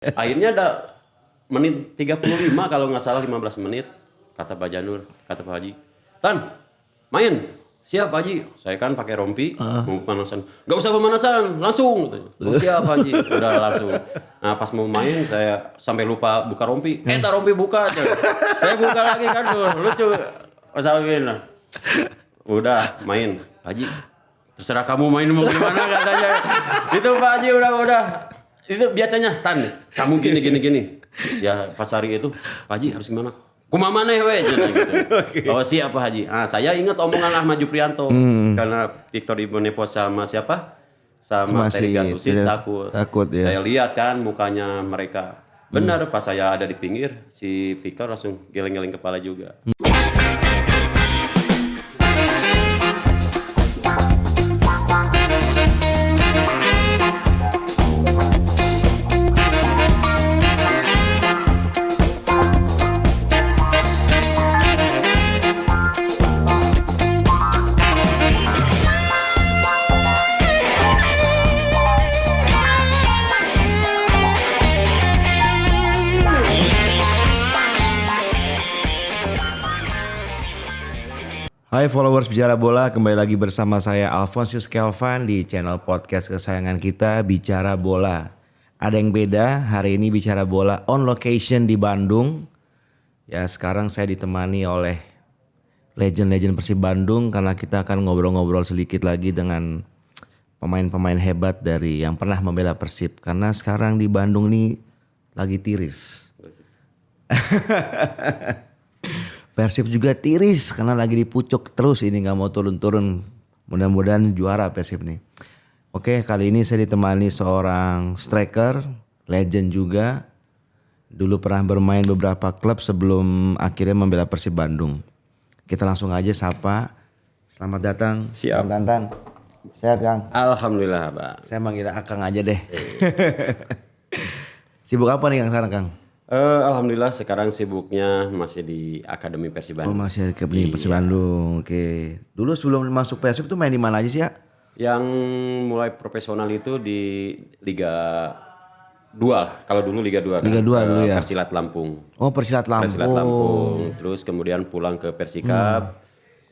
Akhirnya ada menit 35 kalau nggak salah 15 menit. Kata Pak Janur, kata Pak Haji. Tan, main. Siap Pak Haji. Saya kan pakai rompi, mau pemanasan. Gak usah pemanasan, langsung. Oh siap Pak Haji. Udah langsung. Nah pas mau main saya sampai lupa buka rompi. Tak rompi buka. Saya buka lagi kan lucu. Mas Alvin. Udah main. Pak Haji, terserah kamu main mau gimana katanya. Itu Pak Haji udah. Itu biasanya Tan, kamu gini. Ya pas hari itu, Pak Haji harus gimana? Kumaha maneh we gitu. Oh siap Pak Haji. Ah saya ingat omongan Ahmad Juprianto karena Victor Ibanez sama siapa? Sama Terry Gattuso takut ya. Saya lihat kan mukanya mereka. Benar pas saya ada di pinggir si Victor langsung geleng-geleng kepala juga. Hai followers Bicara Bola, kembali lagi bersama saya Alphonsius Kelvan di channel podcast kesayangan kita Bicara Bola. Ada yang beda, hari ini Bicara Bola on location di Bandung. Ya sekarang saya ditemani oleh legend-legend Persib Bandung karena kita akan ngobrol-ngobrol sedikit lagi dengan pemain-pemain hebat dari yang pernah membela Persib. Karena sekarang di Bandung nih lagi tiris. Persib juga tiris karena lagi dipucuk terus ini gak mau turun-turun. Mudah-mudahan juara Persib nih. Oke, kali ini saya ditemani seorang striker, legend juga. Dulu pernah bermain beberapa klub sebelum akhirnya membela Persib Bandung. Kita langsung aja sapa. Selamat datang. Siap. Kang Tantan. Sehat Kang? Alhamdulillah Pak. Saya manggil Akang aja deh. Sibuk apa nih Kang sekarang Kang? Alhamdulillah sekarang sibuknya masih di Akademi Persib Bandung. Oh masih di Akademi Persib Bandung, oke. Dulu sebelum masuk Persib tuh main di mana aja sih ya? Yang mulai profesional itu di Liga 2 lah. Kalau dulu Liga 2 Liga 2 dulu ya? Persilat Lampung. Oh Persilat Lampung. Persilat Lampung. Terus kemudian pulang ke Persikab.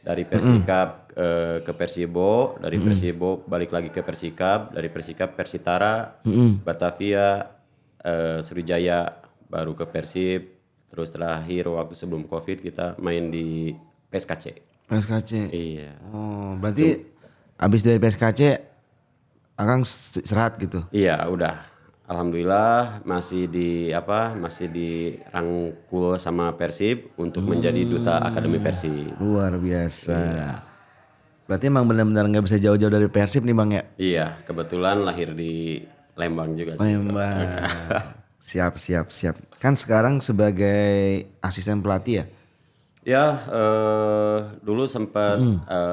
Dari Persikab ke Persibo. Dari Persibo balik lagi ke Persikab. Dari Persikab Persitara, Batavia, Sriwijaya. Baru ke Persib, terus terakhir waktu sebelum Covid kita main di PSKC. PSKC? Iya. Oh berarti abis dari PSKC Akang serat gitu? Iya udah. Alhamdulillah masih dirangkul sama Persib untuk menjadi duta Akademi Persib. Luar biasa. Iya. Berarti emang benar-benar gak bisa jauh-jauh dari Persib nih Bang ya? Iya, kebetulan lahir di Lembang juga sih. Lembang. Siap. Kan sekarang sebagai asisten pelatih ya? Ya, dulu sempat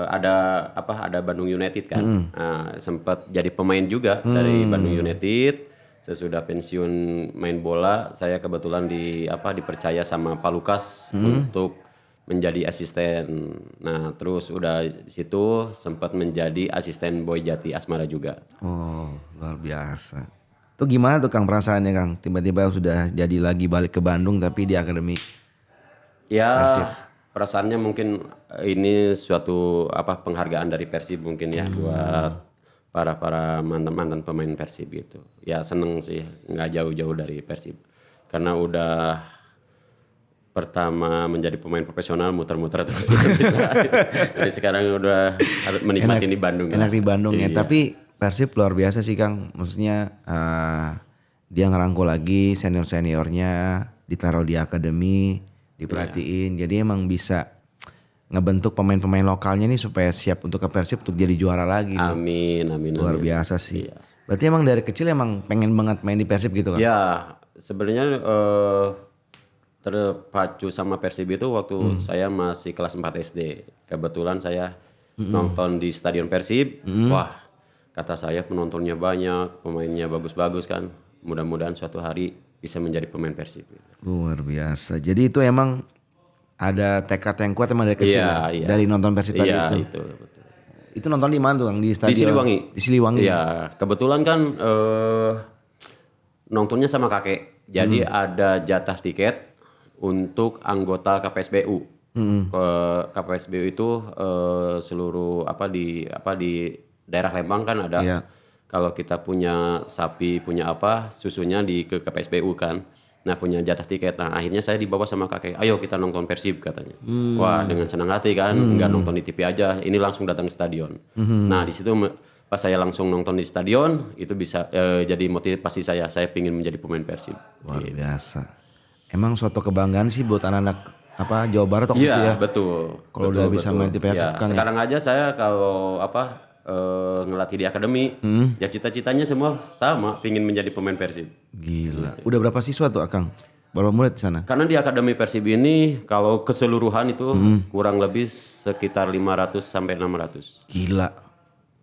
ada Bandung United kan. Nah, sempat jadi pemain juga dari Bandung United. Sesudah pensiun main bola, saya kebetulan dipercaya sama Pak Lukas untuk menjadi asisten. Nah, terus udah di situ sempat menjadi asisten Boy Jati Asmara juga. Oh, luar biasa. Tuh gimana tuh Kang perasaannya Kang? Tiba-tiba sudah jadi lagi balik ke Bandung tapi di akademi. Ya, perasaannya mungkin ini suatu penghargaan dari Persib mungkin ya buat para mantan pemain Persib gitu. Ya seneng sih, nggak jauh-jauh dari Persib. Karena udah pertama menjadi pemain profesional muter-muter terus gitu bisa. Jadi sekarang udah menikmati di Bandung. Enak di Bandung ya, iya. tapi Persib luar biasa sih Kang, maksudnya dia ngerangkul lagi senior-seniornya, ditaruh di akademi, diperhatiin, jadi emang bisa ngebentuk pemain-pemain lokalnya nih supaya siap untuk ke Persib untuk jadi juara lagi. Amin. Luar biasa sih. Iya. Berarti emang dari kecil emang pengen banget main di Persib gitu Kang? Ya sebenarnya terpacu sama Persib itu waktu saya masih kelas 4 SD. Kebetulan saya nonton di Stadion Persib, wah. Kata saya penontonnya banyak, pemainnya bagus-bagus kan. Mudah-mudahan suatu hari bisa menjadi pemain Persib. Luar biasa. Jadi itu emang ada tekad yang kuat emang dari kecil iya. Dari nonton Persib tadi itu. Iya, itu betul. Itu nonton di mana tuh Kang? Di stadion? Di Siliwangi. Di Siliwangi. Iya, kebetulan kan nontonnya sama kakek. Jadi ada jatah tiket untuk anggota KPSBU. Ke KPSBU itu seluruh di daerah Lembang kan ada. Iya. Kalau kita punya sapi, punya apa, susunya ke KPSBU kan. Nah punya jatah tiket. Nah akhirnya saya dibawa sama kakek. Ayo kita nonton Persib katanya. Wah dengan senang hati kan. Nggak nonton di TV aja. Ini langsung datang ke stadion. Nah di situ pas saya langsung nonton di stadion itu bisa jadi motivasi saya. Saya ingin menjadi pemain Persib. Luar biasa. Emang suatu kebanggaan sih buat anak-anak Jawa Barat waktu itu ya. Iya betul. Kalau udah bisa main di Persib kan ya. Sekarang aja saya kalau ngelatih di akademi, ya cita-citanya semua sama, pingin menjadi pemain Persib. Gila. Udah berapa siswa tuh Akang? Berapa murid di sana? Karena di akademi Persib ini kalau keseluruhan itu kurang lebih sekitar 500 sampai 600. Gila.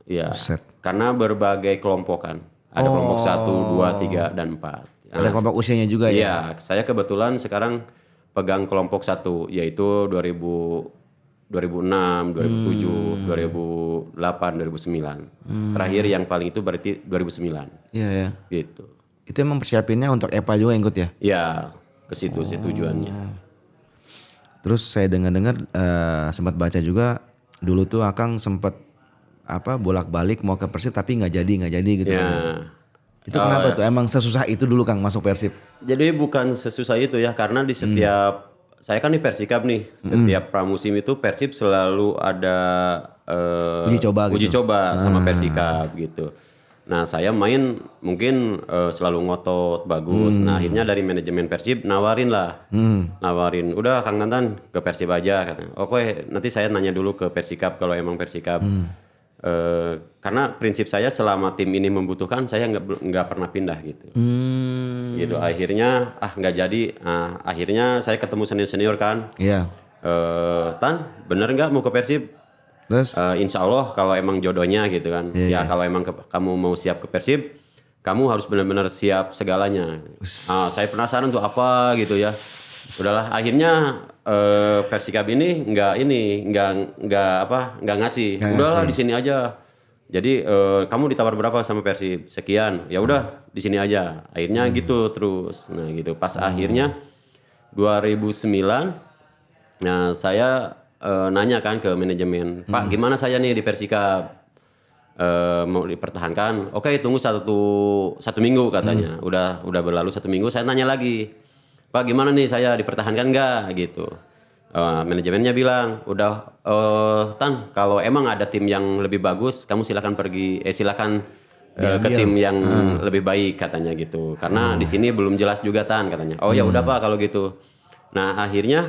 Iya. Buset. Karena berbagai kelompokan. Ada kelompok 1, 2, 3 dan 4. Ada kelompok usianya juga ya? Iya, saya kebetulan sekarang pegang kelompok 1 yaitu 2006, 2007, 2008, 2009. Terakhir yang paling itu berarti 2009. Iya ya. Gitu. Itu emang persiapinnya untuk EPA juga ikut ya? Ya, ke situ sih tujuannya. Terus saya dengar-dengar sempat baca juga dulu tuh Akang sempat bolak-balik mau ke Persib tapi nggak jadi gitu. Ya. Itu kenapa tuh? Emang sesusah itu dulu Kang masuk Persib? Jadi bukan sesusah itu ya, karena di setiap saya kan di Persikap nih, setiap pramusim itu Persib selalu ada uji coba sama Persikap gitu. Nah saya main mungkin selalu ngotot bagus. Nah akhirnya dari manajemen Persib nawarin, udah Kang Tantan ke Persib aja katanya. Oke nanti saya nanya dulu ke Persikap kalau emang Persikap. Karena prinsip saya selama tim ini membutuhkan saya nggak pernah pindah gitu. Gitu akhirnya nggak jadi. Akhirnya saya ketemu senior kan. Iya. Tan bener nggak mau ke Persib? Terus? Insya Allah kalau emang jodohnya gitu kan. Ya kalau emang kamu mau siap ke Persib, kamu harus benar-benar siap segalanya. Saya penasaran tuh apa gitu ya. Udahlah akhirnya Persikap ini nggak ngasih. Udahlah di sini aja. Jadi kamu ditawar berapa sama Persib? Sekian. Ya udah di sini aja. Akhirnya gitu terus. Nah gitu. Pas akhirnya 2009 nah saya nanya kan ke manajemen, Pak gimana saya nih di Persikap? Mau dipertahankan? Oke tunggu satu minggu katanya. Udah berlalu 1 minggu saya nanya lagi. Pak gimana nih saya dipertahankan nggak gitu. Manajemennya bilang udah Tan kalau emang ada tim yang lebih bagus kamu silakan pergi ke tim yang lebih baik katanya gitu. Karena di sini belum jelas juga Tan katanya. Oh ya udah Pak kalau gitu. Nah akhirnya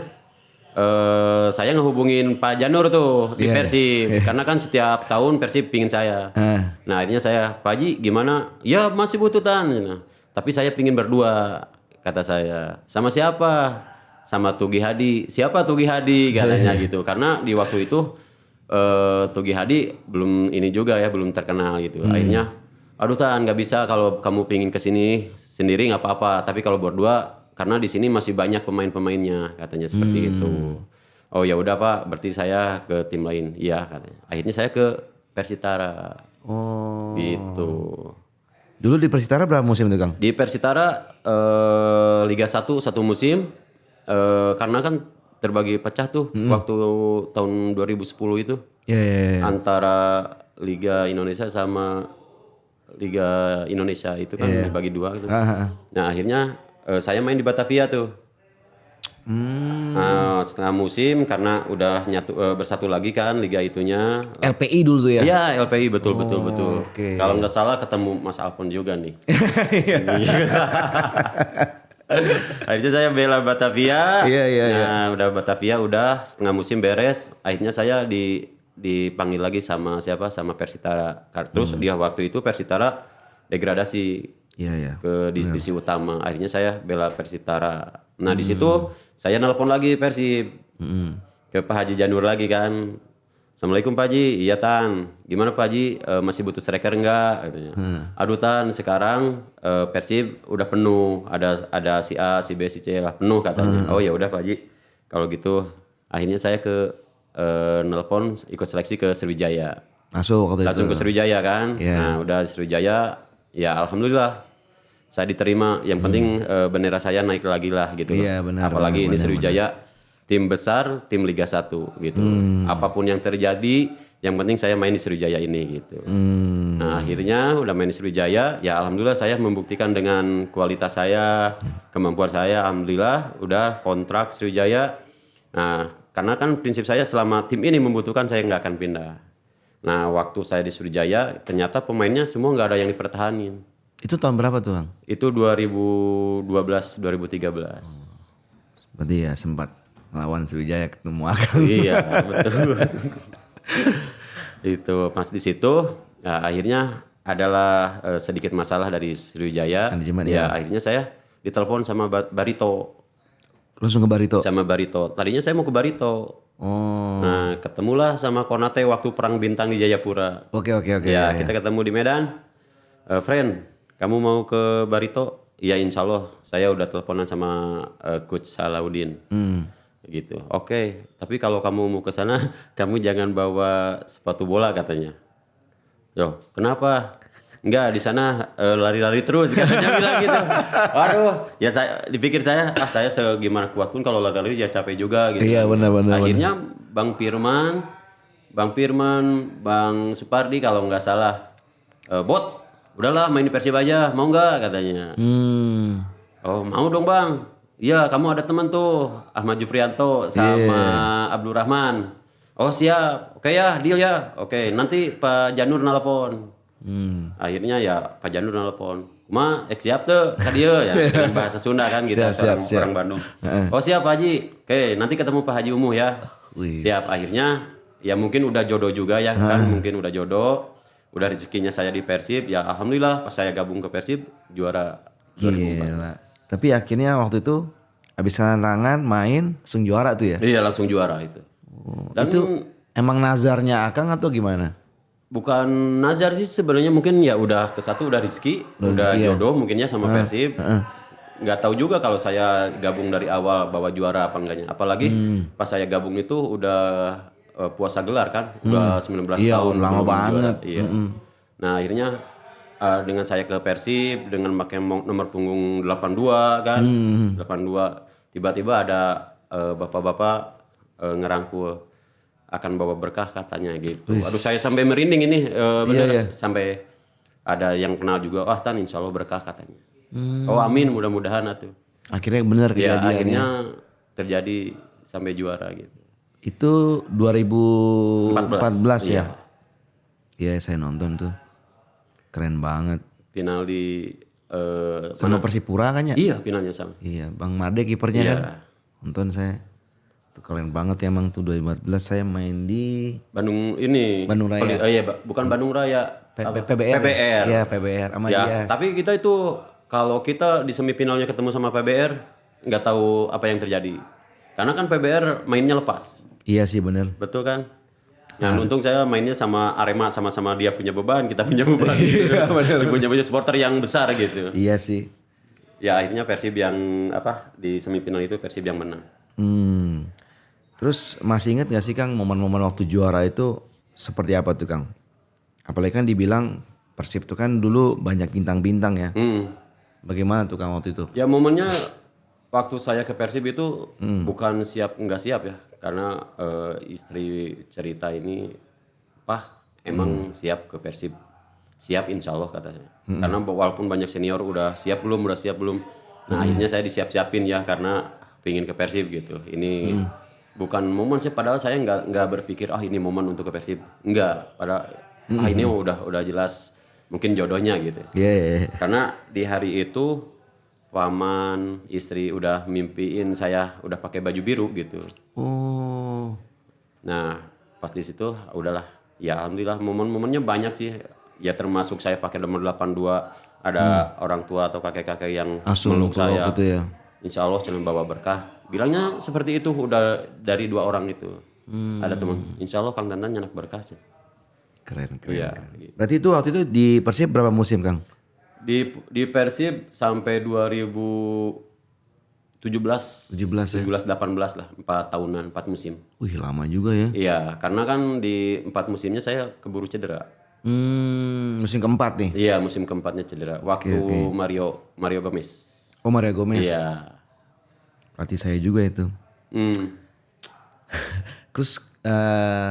saya ngehubungin Pak Janur tuh di Persib karena kan setiap tahun Persib pingin saya. Nah akhirnya saya Pak Haji gimana? Ya masih butuh Tan. Nah, tapi saya pingin berdua kata saya. Sama siapa? Sama Tugi Hadi. Siapa Tugi Hadi katanya gitu. Karena di waktu itu Tugi Hadi belum ini juga ya belum terkenal gitu. Akhirnya aduh Tan nggak bisa kalau kamu pingin kesini sendiri nggak apa-apa. Tapi kalau berdua karena di sini masih banyak pemain-pemainnya katanya seperti itu. Oh ya udah Pak, berarti saya ke tim lain. Iya katanya. Akhirnya saya ke Persitara. Oh. Gitu. Dulu di Persitara berapa musim itu Kang? Di Persitara Liga 1 satu musim. Karena kan terbagi pecah tuh waktu tahun 2010 itu. Antara Liga Indonesia sama Liga Indonesia itu kan dibagi dua gitu. Nah akhirnya saya main di Batavia tuh. Setengah musim karena udah bersatu lagi kan liga itunya. LPI dulu tuh ya? Iya LPI betul. Okay. Kalau nggak salah ketemu Mas Alpon juga nih. Akhirnya saya bela Batavia. Nah udah Batavia udah setengah musim beres. Akhirnya saya dipanggil lagi sama Persitara. Terus dia waktu itu Persitara degradasi. Ke divisi utama. Akhirnya saya bela Persitara. Nah di situ saya nelpon lagi Persib ke Pak Haji Janur lagi kan. Assalamualaikum Pak Haji. Iya Tan. Gimana Pak Haji? Masih butuh striker enggak? Katanya. Aduh Tan sekarang Persib udah penuh. Ada si A, si B, si C lah penuh katanya. Oh ya udah Pak Haji. Kalau gitu akhirnya saya ke nelpon ikut seleksi ke Sriwijaya. Langsung ke Sriwijaya kan. Nah udah Sriwijaya. Ya alhamdulillah saya diterima. Yang penting bendera saya naik lagi lah gitu. Iya, benar, Apalagi benar, ini Sriwijaya tim besar, tim Liga 1 gitu. Apapun yang terjadi, yang penting saya main di Sriwijaya ini gitu. Nah akhirnya udah main di Sriwijaya, ya alhamdulillah saya membuktikan dengan kualitas saya, kemampuan saya, alhamdulillah udah kontrak Sriwijaya. Nah karena kan prinsip saya selama tim ini membutuhkan saya nggak akan pindah. Nah waktu saya di Sriwijaya ternyata pemainnya semua nggak ada yang dipertahanin. Itu tahun berapa tuh Kang? Itu 2012-2013. Berarti ya sempat lawan Sriwijaya ketemu Akang. Iya betul. Itu pas di situ akhirnya adalah sedikit masalah dari Sriwijaya. Manajemen, Ya akhirnya saya ditelepon sama Barito. Langsung ke Barito. Sama Barito. Tadinya saya mau ke Barito. Oh. Nah ketemulah sama Konate waktu Perang Bintang di Jayapura. Oke. Ya kita ketemu di Medan. Friend, kamu mau ke Barito? Iya insya Allah. Saya udah teleponan sama Coach Salahuddin. Gitu. Oke, tapi kalau kamu mau ke sana, kamu jangan bawa sepatu bola katanya. Yo, kenapa? Enggak, di sana lari-lari terus katanya bilang gitu. Waduh, ya saya dipikir saya segimana kuat pun kalau lari-lari ya capek juga gitu. Iya, benar. Akhirnya Bang Firman, Bang Supardi kalau nggak salah, Bot, udahlah main di Persib aja, mau nggak katanya. Oh mau dong Bang. Iya kamu ada teman tuh Ahmad Juprianto sama Abdurrahman. Oh siap, oke ya deal ya. Oke nanti Pak Janur nelpon. Akhirnya ya Pak Janur nelpon. Siap tuh kadia ya dengan bahasa Sunda kan kita Siap. orang Bandung. Oh siap Pak Haji. Oke nanti ketemu Pak Haji Umuh ya. Wih. Siap akhirnya ya mungkin udah jodoh juga ya kan mungkin udah jodoh. Udah rezekinya saya di Persib ya alhamdulillah pas saya gabung ke Persib juara 2014. Gila. Tapi akhirnya waktu itu habis tangan main langsung juara tuh ya. Iya langsung juara itu. Dan Itu emang nazarnya Akang atau gimana? bukan nazar sih sebenarnya mungkin ya udah kesatu udah rezeki, udah jodoh mungkinnya sama Persib. Nggak tahu juga kalau saya gabung dari awal bawa juara apa enggaknya. Apalagi pas saya gabung itu udah puasa gelar kan, udah 19 Iya, tahun lama belum banget. juara. Iya. Nah akhirnya dengan saya ke Persib dengan pakai nomor punggung 82 kan, 82 tiba-tiba ada bapak-bapak ngerangkul akan bawa berkah katanya gitu. Aduh saya sampai merinding ini bener sampai ada yang kenal juga. Wah Tan insya Allah berkah katanya. Oh amin mudah-mudahan atuh. Akhirnya bener Ya kejadiannya. akhirnya terjadi sampai juara gitu. Itu 2014 Iya. ya? Iya saya nonton tuh. Keren banget. Final di Sama Persipura kan ya? iya finalnya sama. Iya, Bang Made kipernya Iya. kan. Nonton saya. Itu keren banget ya emang tuh 2014 saya main di Bandung ini. Bandung Raya. Bukan Bandung Raya. PBR. PBR. Iya, PBR sama Ya, dia. tapi kita itu kalau kita di semifinalnya ketemu sama PBR nggak tahu apa yang terjadi. Karena kan PBR mainnya lepas. Iya sih bener. Betul kan? Nah, untung saya mainnya sama Arema sama-sama dia punya beban, kita punya beban. Gitu. Punya supporter yang besar gitu. Iya sih. Ya akhirnya Persib yang di semifinal itu Persib yang menang. Terus masih ingat gak sih Kang momen-momen waktu juara itu seperti apa tuh Kang? Apalagi kan dibilang Persib tuh kan dulu banyak bintang-bintang ya. Bagaimana tuh Kang waktu itu? Ya momennya waktu saya ke Persib itu bukan siap nggak siap ya, karena istri cerita ini, emang siap ke Persib, siap insya Allah katanya. Karena walaupun banyak senior udah siap belum. Nah akhirnya saya disiap-siapin ya karena pingin ke Persib gitu. Ini bukan momen sih, padahal saya nggak berpikir ini momen untuk ke Persib, nggak. Padahal ini udah jelas mungkin jodohnya gitu. Iya. Karena di hari itu paman istri udah mimpiin saya udah pakai baju biru gitu. Oh. Nah pas di situ udahlah ya alhamdulillah momen-momennya banyak sih ya, termasuk saya pakai nomor 82 ada orang tua atau kakek-kakek yang meluk saya gitu ya. insya Allah jangan bawa berkah, bilangnya seperti itu udah dari 2 orang itu. Ada teman insya Allah Kang Tantan nyanak berkah sih. Keren. Iya. Berarti itu waktu itu di Persib berapa musim Kang? Di Persib sampai 17 ya? 18 lah, 4 tahunan, 4 musim. Wih lama juga ya. Iya, karena kan di 4 musimnya saya keburu cedera. Musim keempat nih. Iya, musim keempatnya cedera. Waktu Mario Gomez. Oh, Mario Gomez. Iya. Pelatih saya juga itu. Hmm. Terus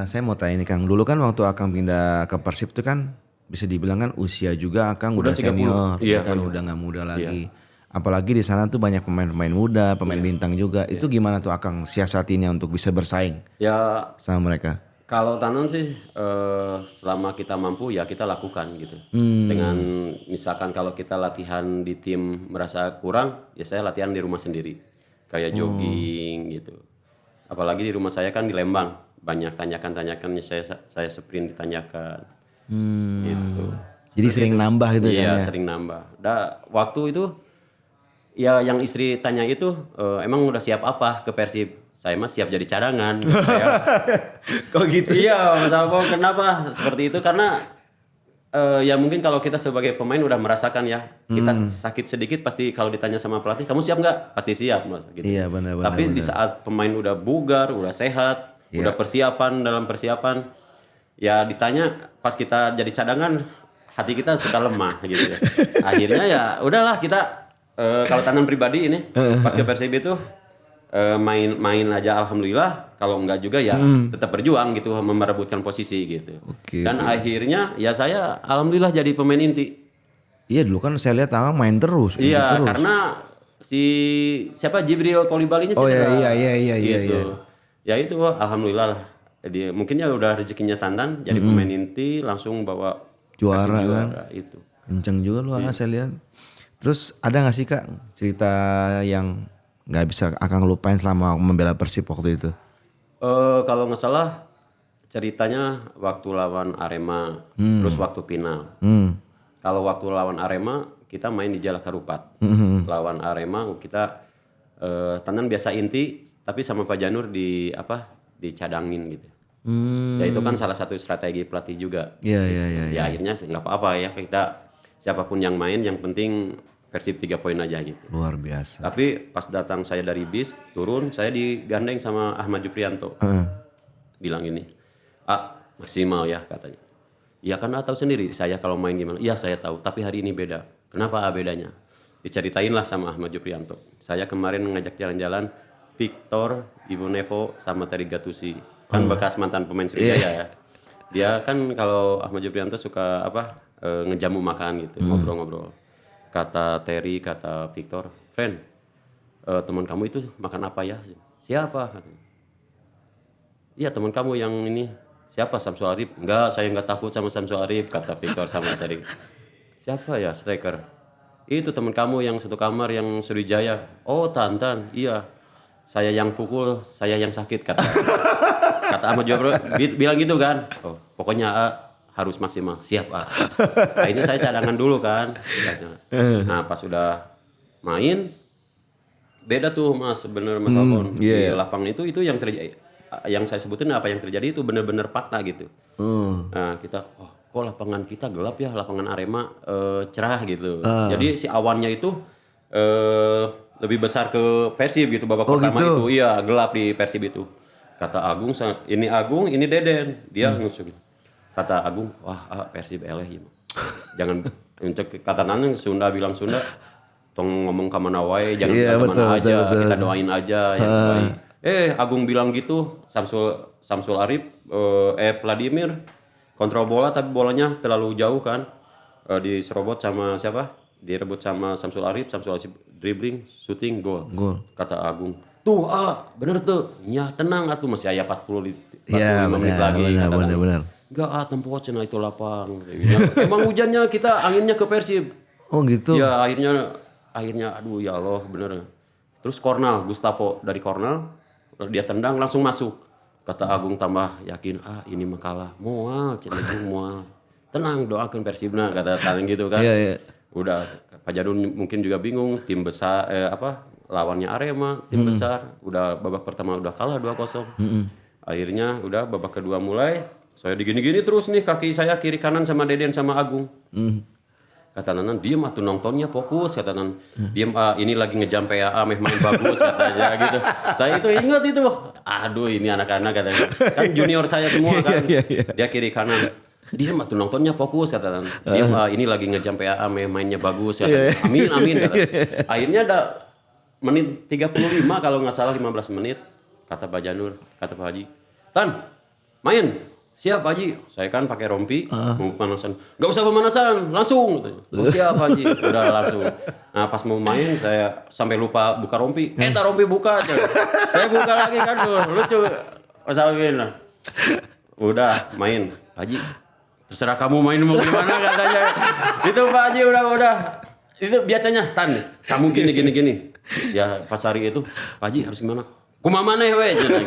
saya mau tanya nih Kang, dulu kan waktu Akang pindah ke Persib itu kan bisa dibilang kan usia juga Akang udah 30. senior, Iya, kan iya. udah nggak muda lagi. Apalagi di sana tuh banyak pemain-pemain muda, pemain bintang juga. Itu gimana tuh Akang siasatinya untuk bisa bersaing Ya sama mereka? kalau tanam sih selama kita mampu ya kita lakukan gitu. Dengan misalkan kalau kita latihan di tim merasa kurang, ya saya latihan di rumah sendiri. Kayak jogging gitu. Apalagi di rumah saya kan di Lembang, banyak tanyakan-tanyakan saya sprint ditanyakan. Gitu. Jadi sering nambah gitu Iya, kan ya? sering nambah. Waktu itu ya yang istri tanya itu emang udah siap apa ke Persib? Saya mah siap jadi cadangan. Kok gitu? Iya, Mas Alpo, kenapa seperti itu? Karena ya mungkin kalau kita sebagai pemain udah merasakan ya, kita sakit sedikit pasti kalau ditanya sama pelatih, kamu siap nggak? Pasti siap, Mas. Gitu. Iya benar-benar. Tapi di saat pemain udah bugar, udah sehat, udah persiapan dalam persiapan, ya ditanya pas kita jadi cadangan, hati kita suka lemah gitu ya. Akhirnya ya udahlah kita kalau tanam pribadi ini pas ke Persib itu main aja alhamdulillah, kalau enggak juga ya tetap berjuang gitu merebutkan posisi gitu. Dan akhirnya ya saya alhamdulillah jadi pemain inti. Iya dulu kan saya lihat Akang main terus. Iya, karena siapa Jibril Kolibalinya Oh cedera. iya. Gitu. Ya itu alhamdulillah lah. Jadi mungkin ya udah rezekinya Tantan jadi pemain inti langsung bawa Juara Persib kan. itu. Kenceng juga lu saya lihat. Terus ada gak sih Kak cerita yang nggak bisa Akang lupain selama membela Persib waktu itu? Kalau nggak salah ceritanya waktu lawan Arema, terus waktu final. Kalau waktu lawan Arema kita main di Jalak Harupat. Lawan Arema kita Tantan biasa inti, tapi sama Pak Janur dicadangin gitu. Ya itu kan salah satu strategi pelatih juga. Iya. Ya akhirnya nggak apa-apa ya kita siapapun yang main, yang penting Persib 3 poin aja gitu. Luar biasa. Tapi pas datang saya dari bis turun, saya digandeng sama Ahmad Juprianto. Bilang ini, maksimal ya katanya. Ya kan tahu sendiri saya kalau main gimana. Iya saya tahu, tapi hari ini beda. Kenapa bedanya? Diceritain lah sama Ahmad Juprianto. Saya kemarin ngajak jalan-jalan Victor, Ibu Nevo, sama Terry Gattuso. Kan bekas mantan pemain Sriwijaya ya. Dia kan kalau Ahmad Juprianto suka ngejamu makan gitu, ngobrol-ngobrol. Kata Terry, kata Victor, friend, teman kamu itu makan apa ya? Siapa? Iya teman kamu yang ini. Siapa? Samsul Arif? Enggak, saya enggak takut sama Samsul Arif, kata Victor sama Terry. Siapa ya striker? Itu teman kamu yang satu kamar yang Sriwijaya. Oh Tantan, iya. Saya yang pukul, saya yang sakit, kata Ahmad Jabro bilang gitu kan. Oh, pokoknya harus maksimal, siap akhirnya saya cadangan dulu kan. Nah pas udah main beda tuh Mas Alfon. Di lapangan itu yang terjadi, yang saya sebutin apa yang terjadi itu benar-benar fakta gitu. Nah kita kok lapangan kita gelap ya, lapangan Arema cerah gitu. Jadi si awannya itu lebih besar ke Persib gitu babak pertama gitu. Iya gelap di Persib itu. Kata Agung, ini Deden, dia ngusung. Kata Agung, Persib eleh ya. Jangan kata Nanang Sunda bilang Sunda, tong ngomong ke mana wae, jangan kemana aja, kita doain aja yang baik. Agung bilang gitu, Samsul Arif, Vladimir kontrol bola tapi bolanya terlalu jauh kan, diserobot sama siapa? Direbut sama Samsul Arif dribbling, shooting, gol. Kata Agung, tuh bener tuh, ya tenang atuh masih aya 45 menit lagi. Benar. Enggak tempo cina itu lapang. Emang hujannya kita anginnya ke Persib. Oh gitu. Ya akhirnya aduh ya Allah bener. Terus Kornal, Gustavo dari Kornal dia tendang langsung masuk. Kata Agung tambah yakin ini mah kalah. Mual cenderung mual. Tenang doakan Persibna kata Taneng gitu kan. Iya. Udah Pak Jadun mungkin juga bingung tim besar lawannya Arema tim besar udah babak pertama udah kalah 2-0. Akhirnya udah babak kedua mulai saya digini-gini terus nih kaki saya kiri kanan sama Deden sama Agung. Kata Nanan diem atuh nontonnya fokus kata Nanan. Diem ini lagi ngejam PAA main bagus katanya gitu. Saya itu ingat itu. Aduh ini anak-anak katanya. Kan junior saya semua kan. Dia kiri kanan. Dia mah tuh nontonnya fokus kata. Dia ini lagi ngejam PAA mainnya bagus kata. Amin kata. Akhirnya ada menit 35 kalau nggak salah 15 menit kata Pak Janur, kata Pak Haji. Tan, main. Siap Pak Haji. Saya kan pakai rompi, mau pemanasan. Gak usah pemanasan, langsung. Oh siap Pak Haji. Udah langsung. Nah pas mau main saya sampai lupa buka rompi. Tak rompi buka. Saya buka lagi kan tuh, lucu. Mas Alvin. Udah main. Pak Haji, terserah kamu main mau gimana katanya. Itu Pak Haji udah. Itu biasanya Tan, kamu gini. Ya pas hari itu, Pak Haji harus gimana? Kumaha maneh we gitu.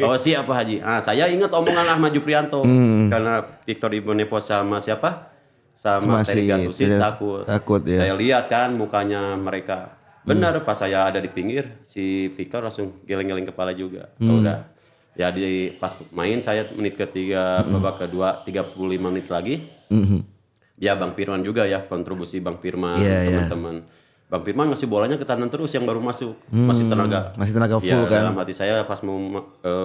Oh siap Pak Haji. Ah saya ingat omongan Ahmad Juprianto karena Victor Ibanez sama siapa? Sama Terry Gattuso takut ya. Saya lihat kan mukanya mereka. Benar pas saya ada di pinggir si Victor langsung geleng-geleng kepala juga. Udah. Ya di pas main saya menit ketiga babak kedua 35 menit lagi. Ya Bang Firman juga ya kontribusi Bang Firman teman-teman. Bang Firman ngasih bolanya ke Tanan terus yang baru masuk. Masih tenaga full ya, kan. Dalam hati saya pas mau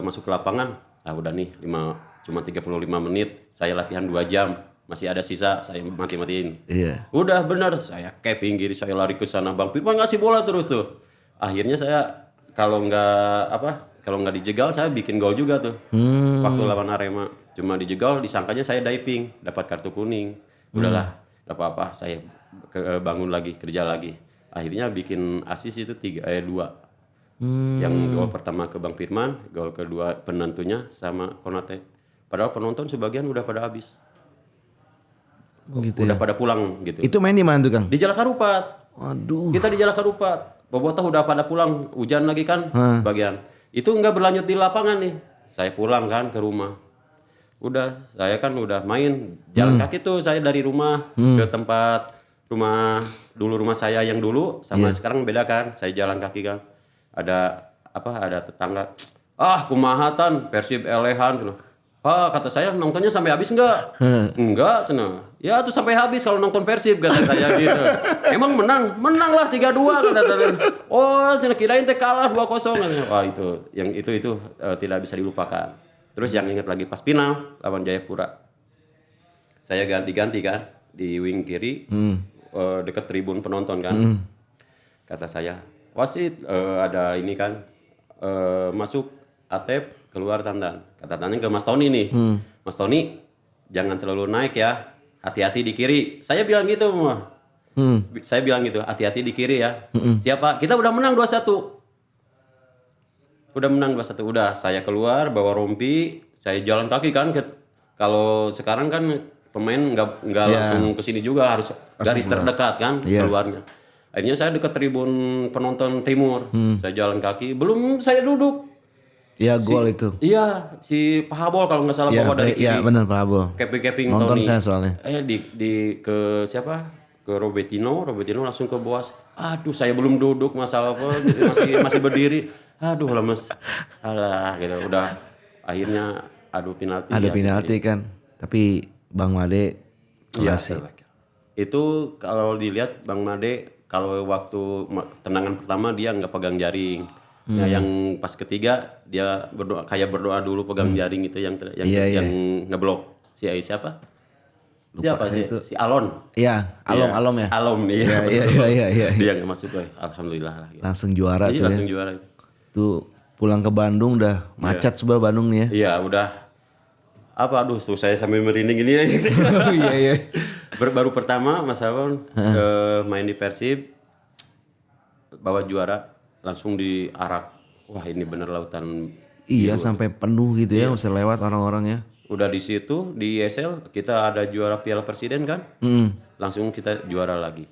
masuk ke lapangan, udah nih cuma 35 menit, saya latihan 2 jam. Masih ada sisa, saya mati-matiin. Iya. Udah bener, saya ke pinggir, saya lari ke sana. Bang Firman ngasih bola terus tuh. Akhirnya saya kalau nggak dijegal saya bikin gol juga tuh. Waktu lawan Arema. Cuma dijegal, disangkanya saya diving, dapat kartu kuning. Udahlah, enggak apa-apa, saya bangun lagi, kerja lagi. Akhirnya bikin asis itu 2. Yang gol pertama ke Bang Firman, gol kedua penentunya sama Konate. Padahal penonton sebagian udah pada habis. Gitu udah pada pulang gitu. Itu main di mana tuh Kang? Di Jalak Harupat. Waduh. Kita di Jalak Harupat. Bobotoh udah pada pulang, hujan lagi kan sebagian. Itu enggak berlanjut di lapangan nih. Saya pulang kan ke rumah. Udah, saya kan udah main jalan kaki tuh saya dari rumah ke tempat rumah saya yang dulu sama sekarang beda kan. Saya jalan kaki kan. Ada tetangga. Kumaha Tan, Persib elehan cenah. Kata saya nontonnya sampai habis enggak? Enggak cenah. Ya tuh sampai habis kalau nonton Persib kata saya gitu. Emang menang? Menang lah 3-2 kata saya. Oh, cenah kirain teh kalah 2-0 katanya. Wah, itu tidak bisa dilupakan. Terus yang ingat lagi pas final lawan Jayapura. Saya ganti-ganti kan di wing kiri. Dekat tribun penonton kan. Kata saya, wasit ada ini kan masuk Atep keluar Tandan. Kata Tandan ke Mas Tony nih. Mas Tony jangan terlalu naik ya. Hati-hati di kiri. Saya bilang gitu mah. Saya bilang gitu, hati-hati di kiri ya. Siapa? Kita udah menang 2-1. Udah saya keluar bawa rompi, saya jalan kaki kan kalau sekarang kan pemain nggak langsung ke sini juga harus garis terdekat kan keluarnya. Akhirnya saya dekat tribun penonton timur. Saya jalan kaki, belum saya duduk. Iya gol itu. Iya si Pak Habol kalau nggak salah bawa dari kiri. Iya benar Pak Habol. Keping nonton Tony. Saya soalnya. Ke siapa? Ke Robertino langsung ke Boas. Aduh saya belum duduk masalah apa masih berdiri. Aduh lemes. Alah gitu udah akhirnya penalti. Ada penalti kan. Tapi Bang Made sih. Itu kalau dilihat Bang Made kalau waktu tendangan pertama dia nggak pegang jaring. Nah yang pas ketiga dia berdoa dulu pegang jaring itu yang ngeblok siapa? Siapa sih? Si Alon. Iya, Alom ya. Alom iya. Iya. Dia nggak masuk alhamdulillah lah. Gitu. Langsung juara tuh. Langsung juara. Tuh pulang ke Bandung udah macet sebab Bandung nih ya. Iya, udah tuh saya sambil merinding ini ya gitu. Iya. Baru pertama Mas Alon main di Persib bawa juara langsung diarak. Wah, ini bener lautan. Iya, sampai penuh gitu ya, bisa lewat orang-orangnya. Udah di situ di ESL kita ada juara Piala Presiden kan? Langsung kita juara lagi.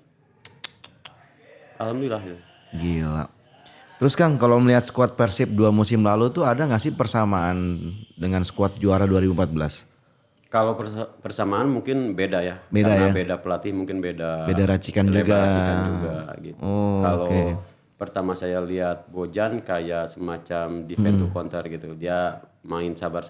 Alhamdulillah ya. Gila. Terus Kang, kalau melihat skuad Persib 2 musim lalu tuh ada nggak sih persamaan dengan skuad juara 2014? Kalau persamaan mungkin beda ya. Karena beda pelatih mungkin beda. Beda racikan juga gitu. Kalau pertama saya lihat Bojan kayak semacam defend to counter gitu. Dia main sabar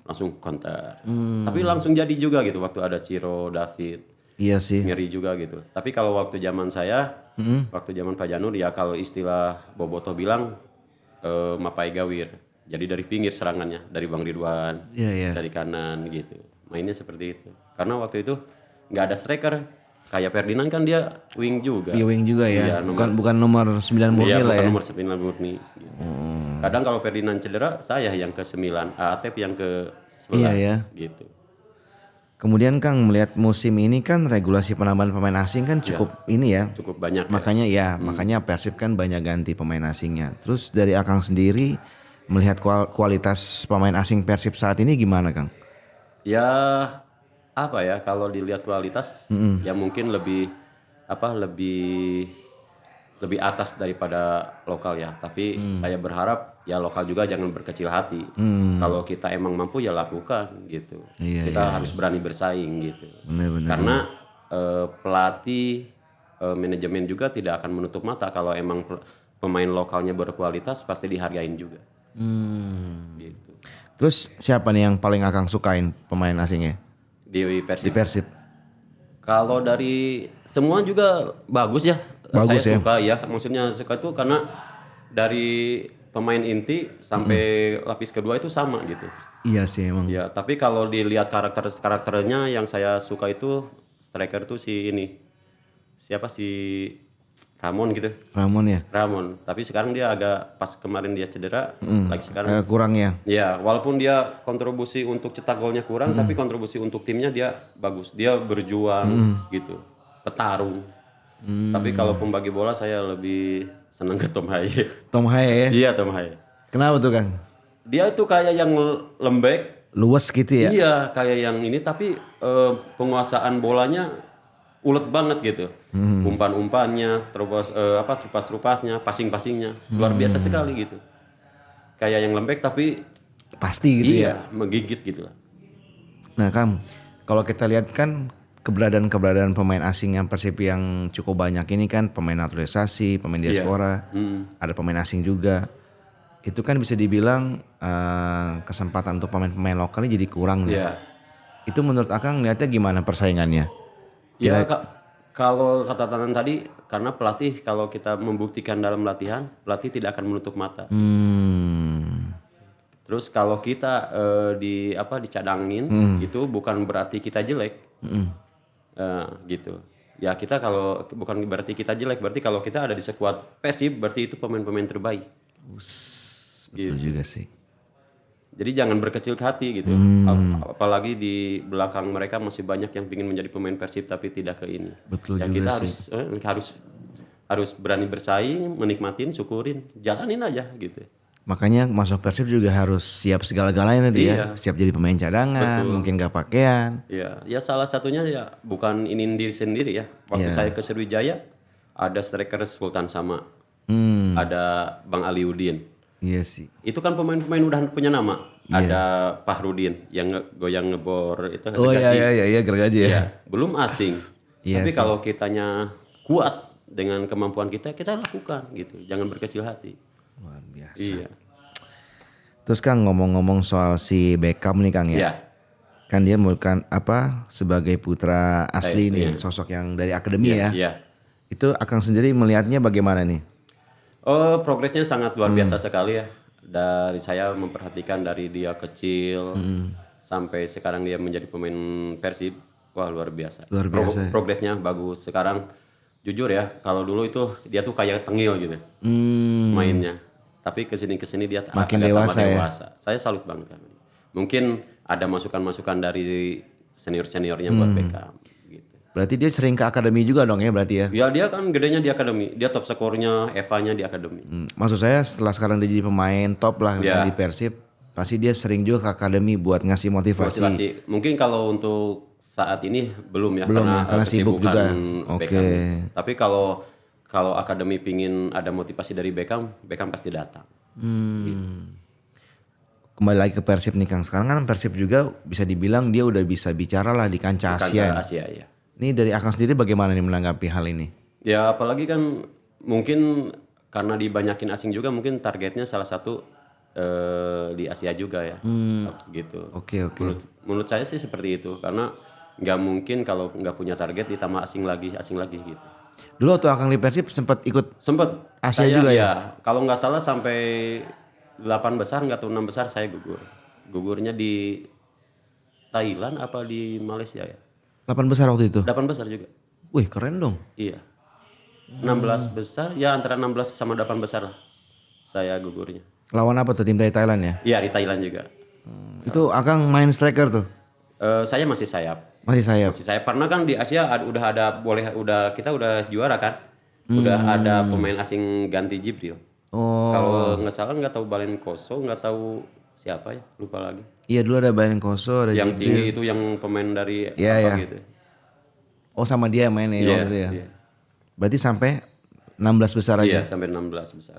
langsung counter. Tapi langsung jadi juga gitu waktu ada Ciro, David. Iya sih. Ngeri juga gitu. Tapi kalau waktu zaman saya, waktu zaman Pak Janur ya kalau istilah Bobotoh bilang Mapai Gawir. Jadi dari pinggir serangannya, dari Bang Ridwan, dari kanan gitu. mainnya seperti itu. Karena waktu itu nggak ada striker. Kayak Ferdinand kan dia wing juga. Di wing juga ya. Iya, bukan nomor 9 murni Iya, lah bukan ya. nomor 9 murni. Gitu. Kadang kalau Ferdinand cedera, saya yang ke 9, Atep yang ke 11 Iya, ya. gitu. Kemudian Kang melihat musim ini kan regulasi penambahan pemain asing kan cukup ini ya. Cukup banyak. Makanya makanya Persib kan banyak ganti pemain asingnya. Terus dari Akang sendiri melihat kualitas pemain asing Persib saat ini gimana Kang? Ya apa ya, kalau dilihat kualitas ya mungkin lebih lebih atas daripada lokal ya. Tapi saya berharap ya lokal juga jangan berkecil hati. Kalau kita emang mampu ya lakukan gitu. Iya, Kita harus berani bersaing gitu. Benar-benar. Karena pelatih, manajemen juga tidak akan menutup mata kalau emang pemain lokalnya berkualitas pasti dihargain juga. Gitu. Terus siapa nih yang paling Akang sukain pemain asingnya Di di Persib. Persib? Kalau dari semua juga bagus ya. Bagus Saya ya. suka ya. Maksudnya suka itu karena dari pemain inti sampai lapis kedua itu sama gitu. Iya sih emang. Ya, tapi kalau dilihat karakternya yang saya suka itu striker itu si ini. Siapa si Ramon gitu. Ramon ya. Ramon. Tapi sekarang dia agak pas kemarin dia cedera, lagi sekarang. Kurang ya. Ya, walaupun dia kontribusi untuk cetak golnya kurang, tapi kontribusi untuk timnya dia bagus. Dia berjuang gitu, petarung. Tapi kalau pembagi bola saya lebih senang ke Tom Haye. Tom Haye ya. Iya, Tom Haye. Kenapa tuh Kang? Dia itu kayak yang lembek. Luwes gitu ya. Iya, kayak yang ini tapi penguasaan bolanya ulet banget gitu. Umpan-umpannya, trupas-trupasnya, passing-passingnya luar biasa sekali gitu. Kayak yang lembek tapi Pasti gitu ya. iya, menggigit gitu lah. Nah Kang, kalau kita lihat kan keberadaan pemain asing yang Persib yang cukup banyak ini kan pemain naturalisasi, pemain diaspora, ada pemain asing juga. Itu kan bisa dibilang kesempatan untuk pemain-pemain lokal ini jadi kurang nih. Iya. Itu menurut Akang lihatnya gimana persaingannya? Ya kalau kata Tanan tadi karena pelatih kalau kita membuktikan dalam latihan, pelatih tidak akan menutup mata. Terus kalau kita dicadangin itu bukan berarti kita jelek. Gitu. Ya kita kalau bukan berarti kita jelek, berarti kalau kita ada di skuad Persib berarti itu pemain-pemain terbaik. Betul juga sih. Jadi jangan berkecil hati gitu. Apalagi di belakang mereka masih banyak yang ingin menjadi pemain Persib tapi tidak ke ini. Betul ya juga kita sih. harus berani bersaing, menikmatin, syukurin, jalanin aja gitu. Makanya masuk Persib juga harus siap segala-galanya tadi ya. Siap jadi pemain cadangan, mungkin gak pakaian. Ya salah satunya ya bukan inin diri sendiri ya. Waktu saya ke Sriwijaya ada striker Sultan Sama, ada Bang Aliuddin. Iya sih. Itu kan pemain-pemain udah punya nama. Ada Fahrudin yang goyang ngebor itu Oh gergaji. iya gergaji ya. Ya, belum asing. Iya Tapi sih. kalau kitanya kuat dengan kemampuan kita lakukan gitu. Jangan berkecil hati. Luar biasa. Iya. Terus Kang ngomong-ngomong soal si Beckham nih Kang ya. Iya. Kan dia bukan sebagai putra asli nih, sosok yang dari akademi ya. Iya. Itu Akang sendiri melihatnya bagaimana nih? Oh, progresnya sangat luar biasa sekali ya. Dari saya memperhatikan dari dia kecil sampai sekarang dia menjadi pemain Persib. Wah, luar biasa. Luar biasa. Progresnya bagus. Sekarang jujur ya, kalau dulu itu dia tuh kayak tengil gitu mainnya. Tapi kesini dia Makin agak tambah dewasa ya? dewasa. Saya salut banget kan. Mungkin ada masukan-masukan dari senior-seniornya buat Beckham. Gitu. Berarti dia sering ke akademi juga dong ya berarti ya? Ya dia kan gedenya di akademi. Dia top skornya Eva-nya di akademi. Maksud saya setelah sekarang dia jadi pemain top lah Ya. di Persib, pasti dia sering juga ke akademi buat ngasih motivasi. Motivasi. Mungkin kalau untuk saat ini belum ya Belum ya, karena sibuk kesibukan juga. Beckham. Oke. Tapi kalau akademi pingin ada motivasi dari Beckham pasti datang. Kembali lagi ke Persib nih Kang. Sekarang kan Persib juga bisa dibilang dia udah bisa bicara lah di kancah Asia. Kancah Asia ya. Ini dari Akang sendiri bagaimana nih menanggapi hal ini? Ya apalagi kan mungkin karena dibanyakin asing juga mungkin targetnya salah satu di Asia juga ya. Gitu. Oke. Menurut saya sih seperti itu karena nggak mungkin kalau nggak punya target ditambah asing lagi gitu. Dulu waktu Akang di Persib sempat ikut Sempet Asia saya, juga ya? Kalau nggak salah sampai 8 besar nggak tahu 6 besar saya gugur. Gugurnya di Thailand apa di Malaysia ya? 8 besar waktu itu. 8 besar juga. Wih keren dong. Iya. 16 besar, ya antara 16 sama 8 besar lah. Saya gugurnya. Lawan apa tuh tim Thailand ya? Iya di Thailand juga. Itu Akang main striker tuh. Saya masih sayap. Masih sayap. Masih sayap karena kan di Asia kita udah juara kan. Udah ada pemain asing ganti Jibril. Oh. Kalau nggak salah nggak tahu Balen Koso, nggak tahu siapa ya, lupa lagi. Iya dulu ada Bayan Koso, ada Yang Jibril. tinggi itu yang pemain dari Iya, apa iya. gitu. Oh sama dia main ya Iya, waktu itu ya. iya. Berarti sampai 16 besar aja. Iya, sampai 16 besar.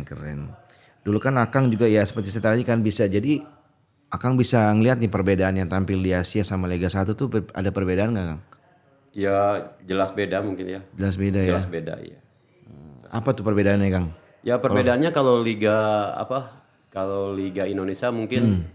Keren. Dulu kan Akang juga ya seperti saya tadi kan bisa jadi Akang bisa ngeliat nih perbedaan yang tampil di Asia sama Liga 1 tuh ada perbedaan nggak Kang? Ya jelas beda mungkin ya. Jelas beda ya. Jelas beda ya. Apa tuh perbedaannya Kang? Ya perbedaannya kalau Liga Indonesia mungkin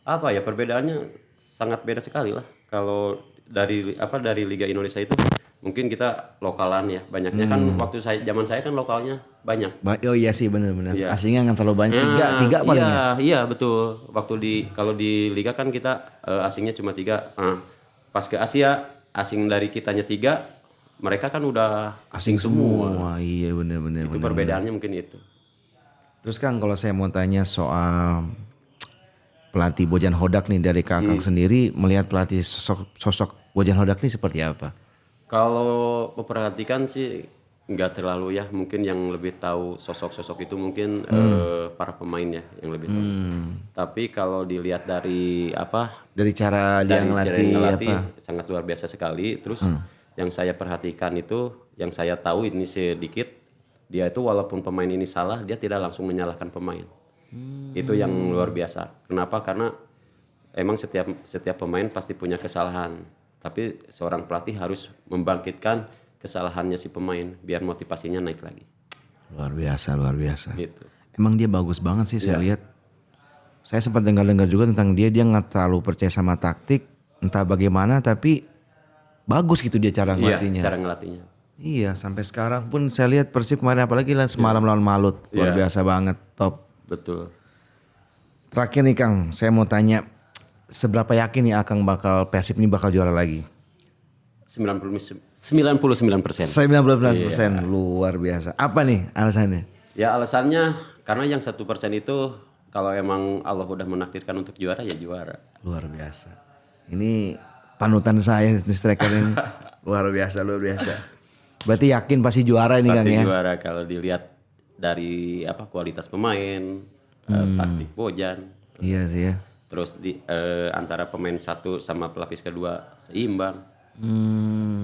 perbedaannya sangat beda sekali lah. Kalau dari Liga Indonesia itu mungkin kita lokalan ya. Banyaknya kan waktu zaman saya kan lokalnya banyak. Oh iya sih benar-benar. Iya. Asingnya nggak terlalu banyak. Tiga paling ya. Iya betul. Kalau di Liga kan kita asingnya cuma 3. Pas ke Asia asing dari kitanya 3, mereka kan udah asing semua. Wah iya benar-benar. Itu perbedaannya mungkin itu. Terus Kang kalau saya mau tanya soal pelatih Bojan Hodak nih dari Kakang sendiri melihat pelatih sosok Bojan Hodak nih seperti apa? Kalau memperhatikan sih nggak terlalu ya, mungkin yang lebih tahu sosok-sosok itu mungkin para pemain ya yang lebih tahu. Tapi kalau dilihat dari Dari cara dia ngelatih apa? sangat luar biasa sekali. Terus yang saya perhatikan itu, yang saya tahu ini sedikit, dia itu walaupun pemain ini salah, dia tidak langsung menyalahkan pemain. Itu yang luar biasa. Kenapa? Karena emang setiap pemain pasti punya kesalahan. Tapi seorang pelatih harus membangkitkan kesalahannya si pemain biar motivasinya naik lagi. Luar biasa. Gitu. Emang dia bagus banget sih saya lihat. Saya sempat dengar juga tentang dia nggak terlalu percaya sama taktik, entah bagaimana tapi bagus gitu dia cara ngelatihnya. Iya, cara ngelatihnya. Iya, sampai sekarang pun saya lihat Persib kemarin apalagi lah semalam lawan Malut. Luar biasa banget, top. Betul. Terakhir nih Kang, saya mau tanya seberapa yakin nih Akang Persib ini bakal juara lagi? 99%. 99%, luar biasa. Apa nih alasannya? Ya alasannya karena yang 1% itu kalau emang Allah udah menakdirkan untuk juara ya juara. Luar biasa. Ini panutan saya di striker ini. Luar biasa. Berarti yakin pasti juara ini Kang ya? Pasti juara kalau dilihat dari kualitas pemain, taktik Bojan. Iya sih ya. Terus antara pemain satu sama pelapis kedua seimbang.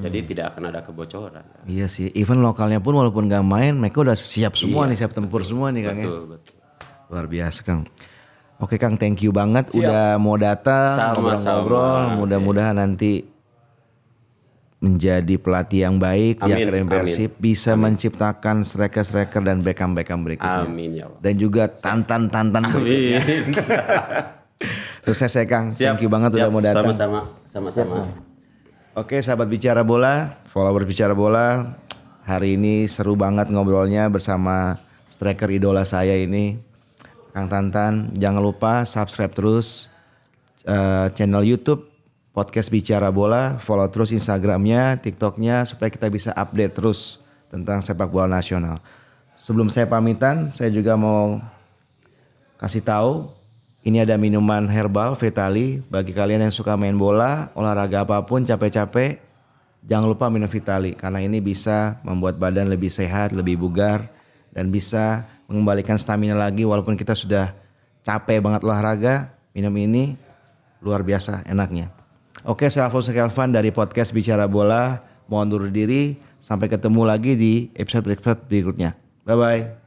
Jadi tidak akan ada kebocoran. Iya sih, even lokalnya pun walaupun gak main, mereka udah siap semua nih, siap tempur semua nih Kang ya. Betul. Luar biasa Kang. Oke Kang, thank you banget udah mau datang ngobrol-ngobrol. Mudah-mudahan nanti menjadi pelatih yang baik di Akademi Persib, bisa menciptakan striker-striker dan beckham-beckham berikutnya. Amin ya Allah. Dan juga tantan-tantan berikutnya. Sukses ya Kang. Thank you banget udah mau datang. Sama-sama. Oke sahabat Bicara Bola, followers Bicara Bola, hari ini seru banget ngobrolnya bersama striker idola saya ini, Kang Tantan. Jangan lupa subscribe terus channel YouTube Podcast Bicara Bola, follow terus Instagramnya, TikToknya supaya kita bisa update terus tentang sepak bola nasional. Sebelum saya pamitan, saya juga mau kasih tahu. Ini ada minuman herbal Vitali bagi kalian yang suka main bola, olahraga apapun, capek-capek, jangan lupa minum Vitali karena ini bisa membuat badan lebih sehat, lebih bugar dan bisa mengembalikan stamina lagi walaupun kita sudah capek banget olahraga, minum ini luar biasa enaknya. Oke, saya Alfonso Kelvin dari podcast Bicara Bola, mohon undur diri, sampai ketemu lagi di episode berikutnya. Bye bye.